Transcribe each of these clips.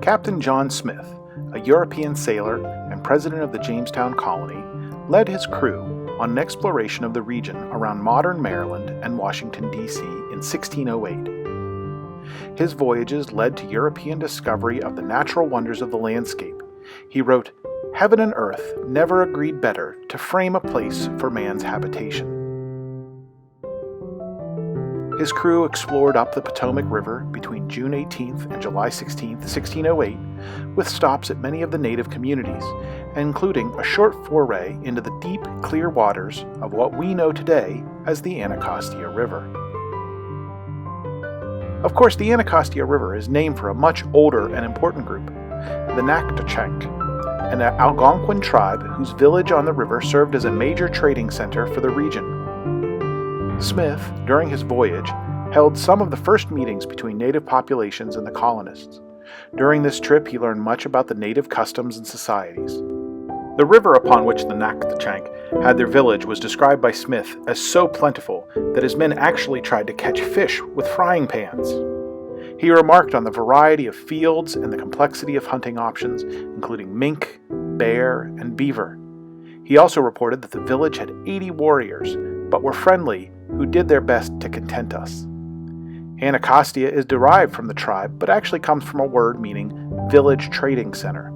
Captain John Smith, a European sailor and president of the Jamestown colony, led his crew on an exploration of the region around modern Maryland and Washington, D.C. in 1608. His voyages led to European discovery of the natural wonders of the landscape. He wrote, "Heaven and earth never agreed better to frame a place for man's habitation." His crew explored up the Potomac River between June 18th and July 16th, 1608, with stops at many of the native communities, including a short foray into the deep, clear waters of what we know today as the Anacostia River. Of course, the Anacostia River is named for a much older and important group, the Anacostia, an Algonquin tribe whose village on the river served as a major trading center for the region. Smith, during his voyage, held some of the first meetings between native populations and the colonists. During this trip, he learned much about the native customs and societies. The river upon which the Anacostia had their village was described by Smith as so plentiful that his men actually tried to catch fish with frying pans. He remarked on the variety of fields and the complexity of hunting options, including mink, bear, and beaver. He also reported that the village had 80 warriors, but were friendly, who did their best to content us. Anacostia is derived from the tribe, but actually comes from a word meaning village trading center.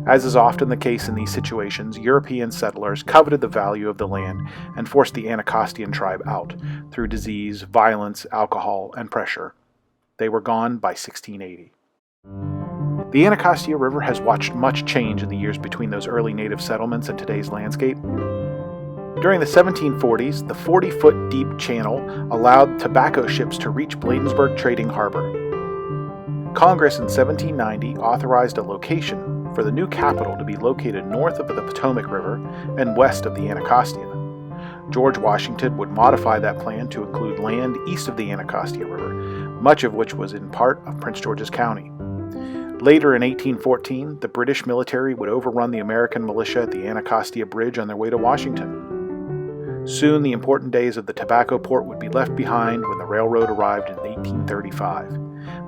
As is often the case in these situations, European settlers coveted the value of the land and forced the Anacostian tribe out through disease, violence, alcohol, and pressure. They were gone by 1680. The Anacostia River has watched much change in the years between those early native settlements and today's landscape. During the 1740s, the 40-foot deep channel allowed tobacco ships to reach Bladensburg Trading Harbor. Congress in 1790 authorized a location for the new capital to be located north of the Potomac River and west of the Anacostia. George Washington would modify that plan to include land east of the Anacostia River, much of which was in part of Prince George's County. Later in 1814, the British military would overrun the American militia at the Anacostia Bridge on their way to Washington. Soon the important days of the tobacco port would be left behind when the railroad arrived in 1835.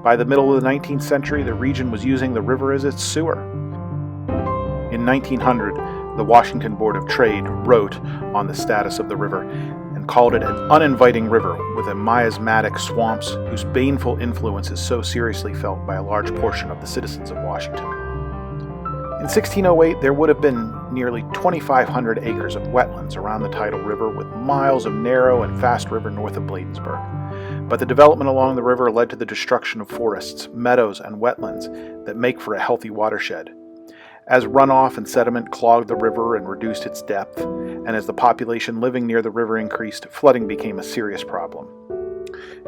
By the middle of the 19th century, the region was using the river as its sewer. In 1900, the Washington Board of Trade wrote on the status of the river and called it an uninviting river with a miasmatic swamps whose baneful influence is so seriously felt by a large portion of the citizens of Washington. In 1608, there would have been nearly 2,500 acres of wetlands around the tidal river with miles of narrow and fast river north of Bladensburg. But the development along the river led to the destruction of forests, meadows, and wetlands that make for a healthy watershed. As runoff and sediment clogged the river and reduced its depth, and as the population living near the river increased, flooding became a serious problem.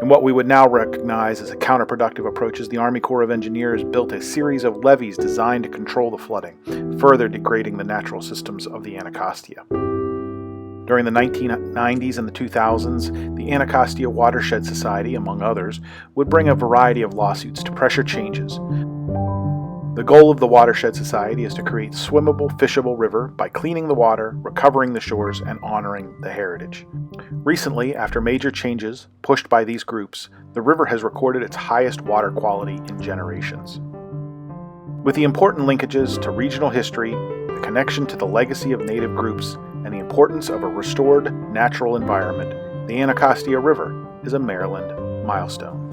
In what we would now recognize as a counterproductive approach, the Army Corps of Engineers built a series of levees designed to control the flooding, further degrading the natural systems of the Anacostia. During the 1990s and the 2000s, the Anacostia Watershed Society, among others, would bring a variety of lawsuits to pressure changes. The goal of the Watershed Society is to create a swimmable, fishable river by cleaning the water, recovering the shores, and honoring the heritage. Recently, after major changes pushed by these groups, the river has recorded its highest water quality in generations. With the important linkages to regional history, the connection to the legacy of native groups, and the importance of a restored natural environment, the Anacostia River is a Maryland milestone.